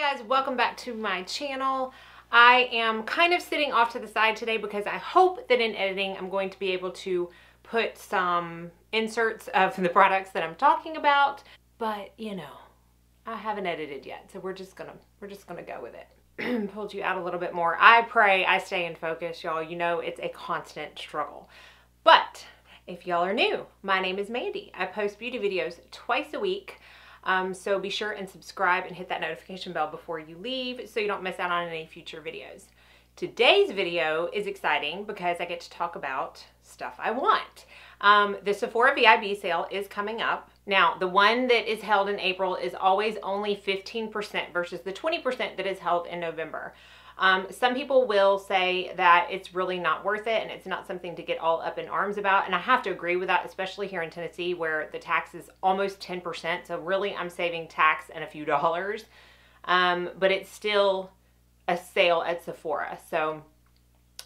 Hi guys, welcome back to my channel. I am kind of sitting off to the side today because I hope that in editing I'm going to be able to put some inserts of the products that I'm talking about, but you know, I haven't edited yet, so we're just gonna go with it. Pulled you out a little bit more. I pray I stay in focus, y'all. You know it's a constant struggle. But if y'all are new, my name is Mandy. I post beauty videos twice a week. So be sure and subscribe and hit that notification bell before you leave so you don't miss out on any future videos. Today's video is exciting because I get to talk about stuff I want. The Sephora VIB sale is coming up. Now, the one that is held in April is always only 15% versus the 20% that is held in November. Some people will say that it's really not worth it and it's not something to get all up in arms about. And I have to agree with that, especially here in Tennessee where the tax is almost 10%. So really I'm saving tax and a few dollars. But it's still a sale at Sephora. So,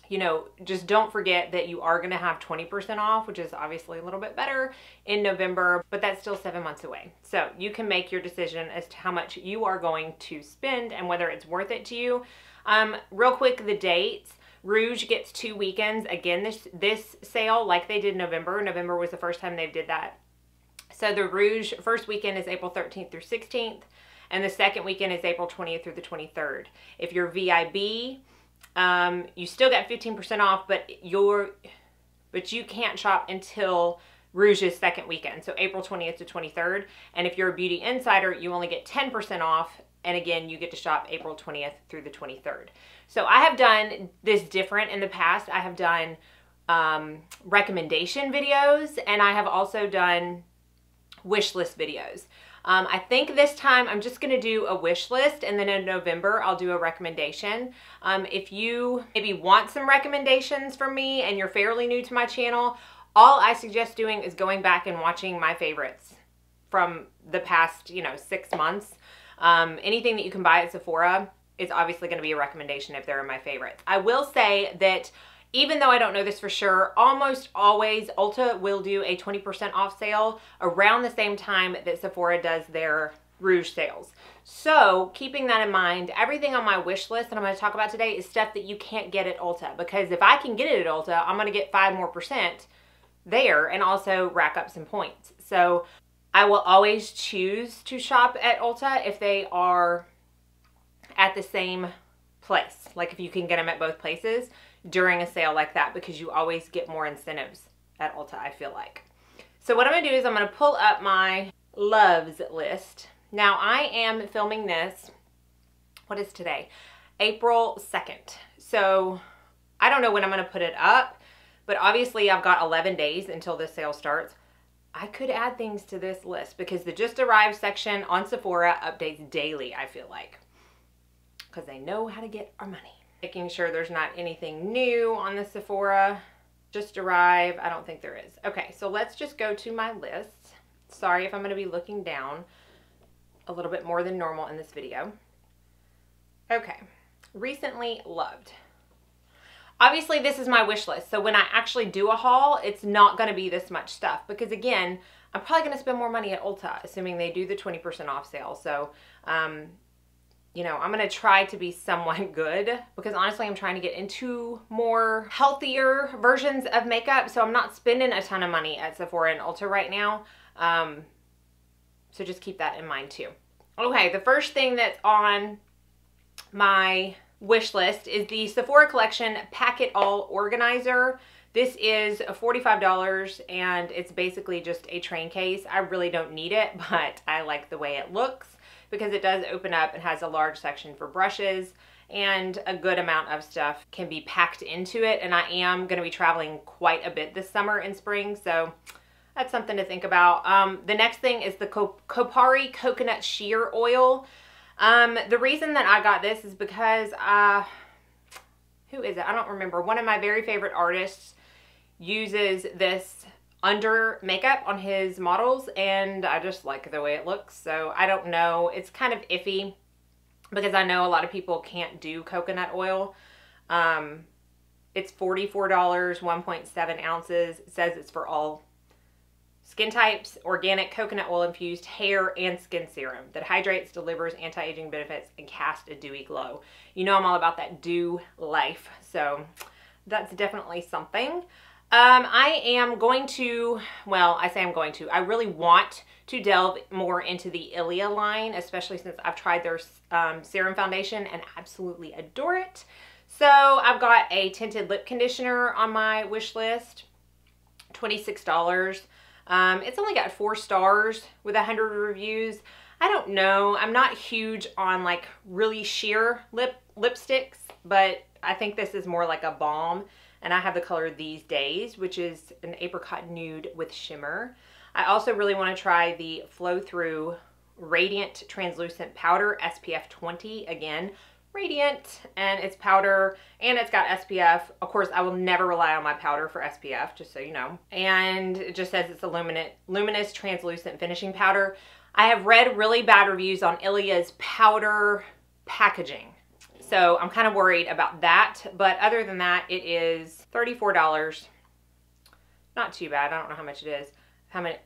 you know, just don't forget that you are going to have 20% off, which is obviously a little bit better in November, but that's still 7 months away. So you can make your decision as to how much you are going to spend and whether it's worth it to you. Real quick, the dates. Rouge gets 2 weekends. Again, this sale, like they did in November. November was the first time they did that. So the Rouge first weekend is April 13th through 16th, and the second weekend is April 20th through the 23rd. If you're VIB, you still got 15% off, but you can't shop until Rouge's second weekend, so April 20th to 23rd. And if you're a beauty insider, you only get 10% off. And again, you get to shop April 20th through the 23rd. So I have done this different in the past. I have done recommendation videos, and I have also done wish list videos. I think this time I'm just going to do a wish list, and then in November I'll do a recommendation. If you maybe want some recommendations from me and you're fairly new to my channel, all I suggest doing is going back and watching my favorites from the past, 6 months. Anything that you can buy at Sephora is obviously going to be a recommendation if they're my favorites. I will say that even though I don't know this for sure, almost always Ulta will do a 20% off sale around the same time that Sephora does their Rouge sales. So keeping that in mind, everything on my wish list that I'm going to talk about today is stuff that you can't get at Ulta, because if I can get it at Ulta, I'm going to get 5% more there and also rack up some points. So I will always choose to shop at Ulta if they are at the same place. Like if you can get them at both places during a sale like that, because you always get more incentives at Ulta, I feel like. So what I'm going to do is I'm going to pull up my loves list. Now I am filming this, what is today? April 2nd. So I don't know when I'm going to put it up, but obviously I've got 11 days until this sale starts. I could add things to this list because the just arrived section on Sephora updates daily, I feel like, because they know how to get our money. Making sure there's not anything new on the Sephora just arrived. I don't think there is. Okay, so let's just go to my list. Sorry if I'm going to be looking down a little bit more than normal in this video. Okay, recently loved. Obviously, this is my wish list, so when I actually do a haul, it's not going to be this much stuff because, again, I'm probably going to spend more money at Ulta, assuming they do the 20% off sale. So, you know, I'm going to try to be somewhat good because, honestly, I'm trying to get into more healthier versions of makeup, so I'm not spending a ton of money at Sephora and Ulta right now. So just keep that in mind, too. Okay, the first thing that's on my wish list is the Sephora Collection Pack It All Organizer. This is $45 and it's basically just a train case. I really don't need it, but I like the way it looks because it does open up and has a large section for brushes, and a good amount of stuff can be packed into it. And I am going to be traveling quite a bit this summer and spring, so that's something to think about. The next thing is the Kopari Coconut Sheer Oil. The reason that I got this is because, who is it? I don't remember. One of my very favorite artists uses this under makeup on his models, and I just like the way it looks. So I don't know. It's kind of iffy because I know a lot of people can't do coconut oil. It's $44, 1.7 ounces. It says it's for all Skin types, organic coconut oil infused hair and skin serum that hydrates, delivers anti-aging benefits, and casts a dewy glow. You know I'm all about that dew life, so that's definitely something. I am going to, well, I say I'm going to, I really want to delve more into the Ilia line, especially since I've tried their serum foundation and absolutely adore it. So I've got a tinted lip conditioner on my wish list, $26. It's only got 4 stars with 100 reviews. I don't know. I'm not huge on like really sheer lipsticks, but I think this is more like a balm. And I have the color These Days, which is an apricot nude with shimmer. I also really want to try the Flow Through Radiant Translucent Powder SPF 20. Again, radiant, and it's powder, and it's got SPF. Of course, I will never rely on my powder for SPF, just so you know. And it just says it's a luminous translucent finishing powder. I have read really bad reviews on Ilia's powder packaging, so I'm kind of worried about that. But other than that, it is $34. Not too bad. I don't know how much it is.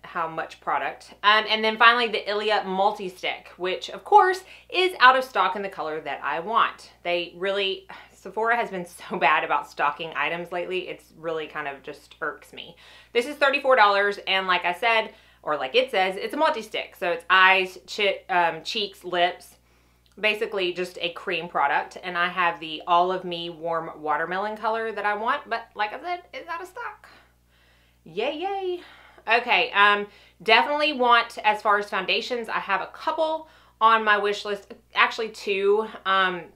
How much product. And then finally the Ilia Multi-Stick, which of course is out of stock in the color that I want. They really, Sephora has been so bad about stocking items lately. It's really kind of just irks me. This is $34, and like I said, or like it says, it's a multi-stick. So it's eyes, cheeks, lips, basically just a cream product. And I have the All of Me Warm Watermelon color that I want, but like I said, it's out of stock. Yay, yay. Okay, definitely want, as far as foundations, I have a couple on my wish list, actually 2.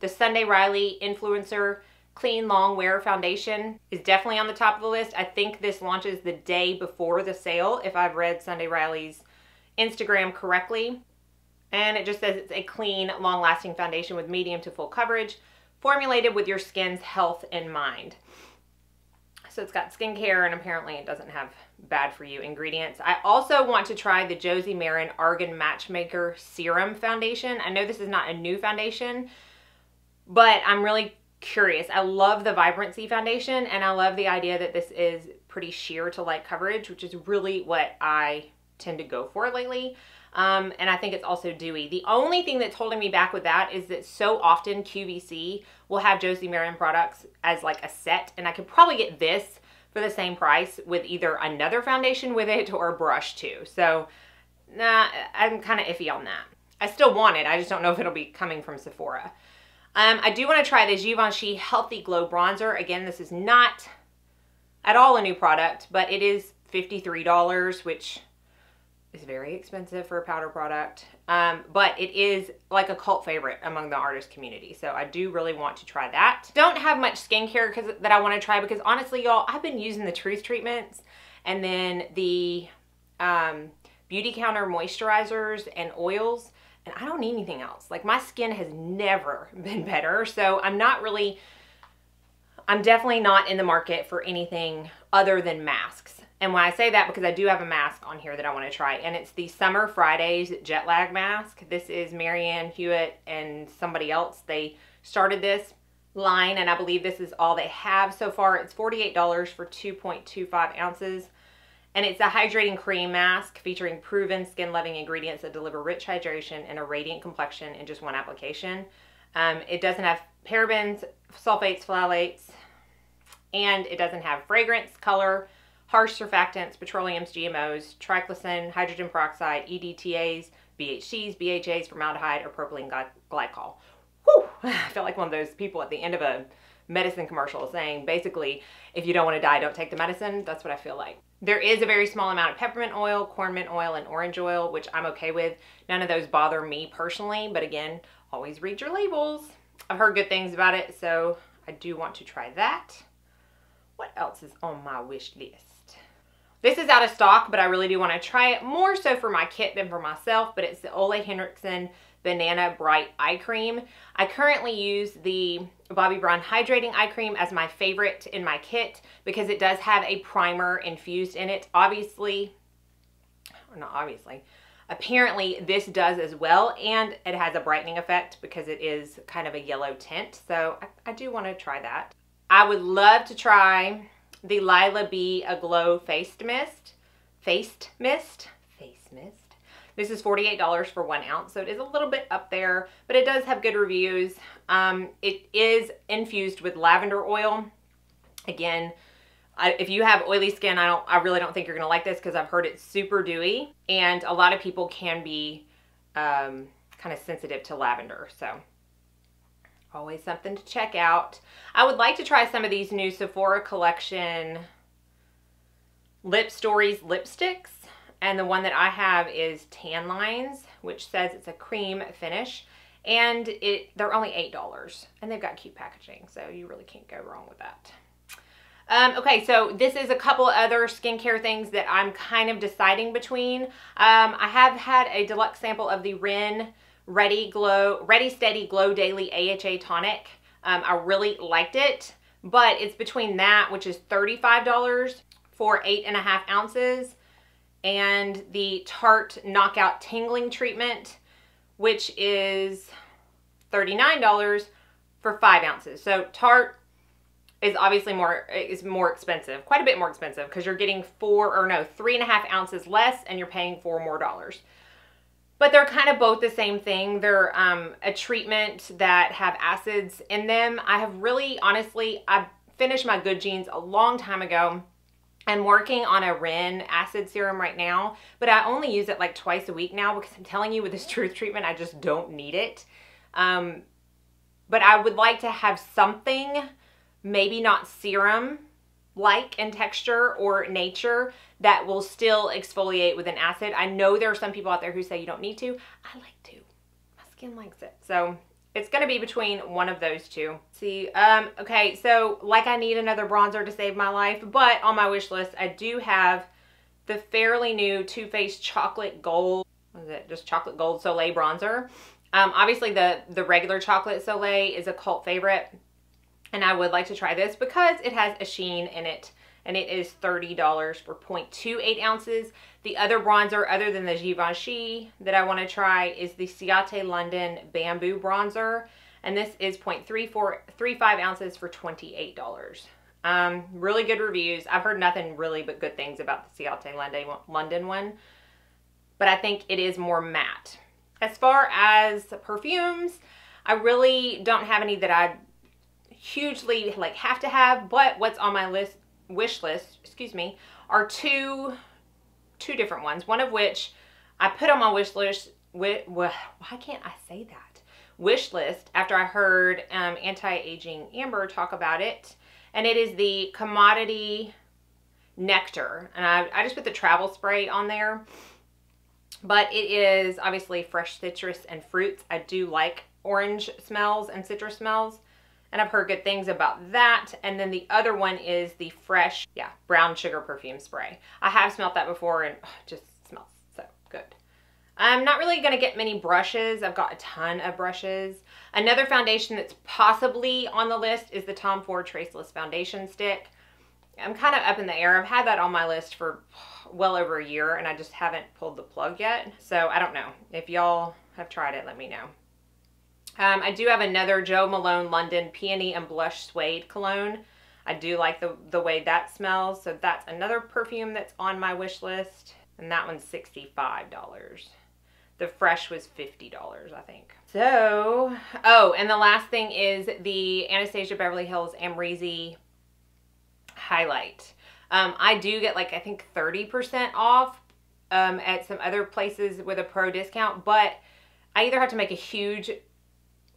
The Sunday Riley Influencer Clean Long Wear Foundation is definitely on the top of the list. I think this launches the day before the sale, if I've read Sunday Riley's Instagram correctly. And it just says it's a clean, long-lasting foundation with medium to full coverage, formulated with your skin's health in mind. So it's got skincare, and apparently it doesn't have bad for you ingredients. I also want to try the Josie Maran Argan Matchmaker Serum Foundation. I know this is not a new foundation, but I'm really curious. I love the Vibrancy foundation, and I love the idea that this is pretty sheer to light coverage, which is really what I tend to go for lately. And I think it's also dewy. The only thing that's holding me back with that is that so often QVC will have Josie Maran products as like a set, and I could probably get this for the same price with either another foundation with it or a brush too. So nah, I'm kind of iffy on that. I still want it. I just don't know if it'll be coming from Sephora. I do want to try the Givenchy Healthy Glow Bronzer. Again, this is not at all a new product, but it is $53, which is very expensive for a powder product. But it is like a cult favorite among the artist community. So I do really want to try that. Don't have much skincare that I want to try because honestly, y'all, I've been using the Truth treatments and then the Beautycounter moisturizers and oils, and I don't need anything else. Like, my skin has never been better. So I'm definitely not in the market for anything other than masks. And when I say that, because I do have a mask on here that I want to try, and it's the Summer Fridays Jet Lag Mask. This is Marianne Hewitt and somebody else. They started this line, and I believe this is all they have so far. It's $48 for 2.25 ounces. And it's a hydrating cream mask featuring proven skin-loving ingredients that deliver rich hydration and a radiant complexion in just one application. It doesn't have parabens, sulfates, phthalates, and it doesn't have fragrance, color, harsh surfactants, petroleums, GMOs, triclosan, hydrogen peroxide, EDTAs, BHCs, BHAs, formaldehyde, or propylene glycol. Whew! I feel like one of those people at the end of a medicine commercial saying, basically, if you don't want to die, don't take the medicine. That's what I feel like. There is a very small amount of peppermint oil, corn mint oil, and orange oil, which I'm okay with. None of those bother me personally, but again, always read your labels. I've heard good things about it, so I do want to try that. What else is on my wish list? This is out of stock, but I really do want to try it, more so for my kit than for myself, but it's the Ole Henriksen Banana Bright Eye Cream. I currently use the Bobbi Brown Hydrating Eye Cream as my favorite in my kit because it does have a primer infused in it. Obviously, or not obviously, apparently this does as well, and it has a brightening effect because it is kind of a yellow tint, so I do want to try that. I would love to try the Lila B Aglow Face Mist. Face Mist. This is $48 for 1 ounce, so it is a little bit up there, but it does have good reviews. It is infused with lavender oil. Again, if you have oily skin, I really don't think you're gonna like this because I've heard it's super dewy, and a lot of people can be kind of sensitive to lavender, so always something to check out. I would like to try some of these new Sephora collection Lip Stories lipsticks. And the one that I have is Tan Lines, which says it's a cream finish. And they're only $8. And they've got cute packaging, so you really can't go wrong with that. Okay, so this is a couple other skincare things that I'm kind of deciding between. I have had a deluxe sample of the Ren Ready Steady Glow Daily AHA Tonic. I really liked it, but it's between that, which is $35 for 8.5 ounces, and the Tarte Knockout Tingling Treatment, which is $39 for 5 ounces. So Tarte is obviously more expensive, quite a bit more expensive, because you're getting 3.5 ounces less and you're paying $4 more. But they're kind of both the same thing. They're a treatment that have acids in them. I have really, honestly, I finished my Good Genes a long time ago. I'm working on a Ren acid serum right now, but I only use it like twice a week now because I'm telling you with this Truth treatment, I just don't need it. But I would like to have something, maybe not serum-like in texture or nature, that will still exfoliate with an acid. I know there are some people out there who say you don't need to. I like to. My skin likes it. So it's going to be between one of those two. See, okay, so like I need another bronzer to save my life, but on my wish list, I do have the fairly new Too Faced Chocolate Gold, what is it, just Chocolate Gold Soleil bronzer. Obviously the regular Chocolate Soleil is a cult favorite, and I would like to try this because it has a sheen in it, and it is $30 for 0.28 ounces. The other bronzer, other than the Givenchy, that I want to try is the Ciate London Bamboo Bronzer. And this is 0.35 ounces for $28. Really good reviews. I've heard nothing really but good things about the Ciate London one. But I think it is more matte. As far as perfumes, I really don't have any that I hugely have to have. But what's on my wish list, excuse me, are two different ones. One of which I put on my wish list. Why can't I say that? Wish list after I heard Anti-Aging Amber talk about it, and it is the Commodity Nectar, and I just put the travel spray on there, but it is obviously fresh citrus and fruits. I do like orange smells and citrus smells, and I've heard good things about that. And then the other one is the fresh, brown sugar perfume spray. I have smelled that before, and it just smells so good. I'm not really going to get many brushes. I've got a ton of brushes. Another foundation that's possibly on the list is the Tom Ford Traceless Foundation Stick. I'm kind of up in the air. I've had that on my list for well over a year, and I just haven't pulled the plug yet. So I don't know. If y'all have tried it, let me know. I do have another Jo Malone London Peony and Blush Suede Cologne. I do like the way that smells. So that's another perfume that's on my wish list. And that one's $65. The Fresh was $50, I think. So, oh, and the last thing is the Anastasia Beverly Hills Amrezy Highlight. I do get I think 30% off at some other places with a pro discount, but I either have to make a huge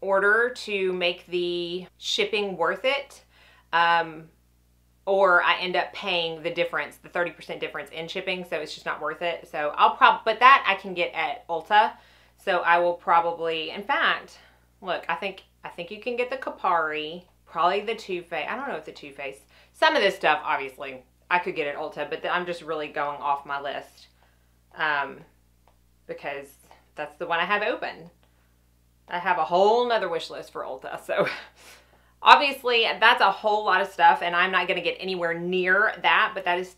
order to make the shipping worth it, or I end up paying the difference, the 30% difference in shipping, so it's just not worth it. So but that I can get at Ulta. So I will probably, in fact, look, I think you can get the Kapari, probably the Too Faced. I don't know if the Too Faced. Some of this stuff, obviously, I could get at Ulta, but I'm just really going off my list because that's the one I have open. I have a whole nother wish list for Ulta, so obviously that's a whole lot of stuff, and I'm not going to get anywhere near that, but that is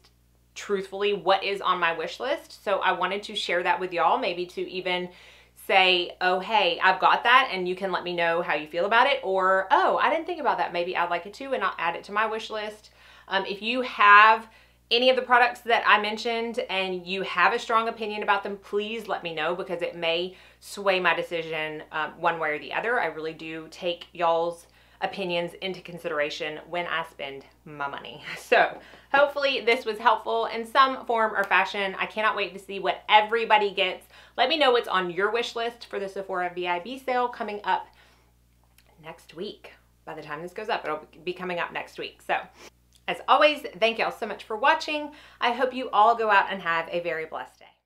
truthfully what is on my wish list. So I wanted to share that with y'all, maybe to even say, oh, hey, I've got that, and you can let me know how you feel about it, or, oh, I didn't think about that, maybe I'd like it too, and I'll add it to my wish list. If you have any of the products that I mentioned and you have a strong opinion about them, please let me know, because it may sway my decision one way or the other. I really do take y'all's opinions into consideration when I spend my money. So hopefully this was helpful in some form or fashion. I cannot wait to see what everybody gets. Let me know what's on your wish list for the Sephora VIB sale coming up next week. By the time this goes up, it'll be coming up next week. So as always, thank y'all so much for watching. I hope you all go out and have a very blessed day.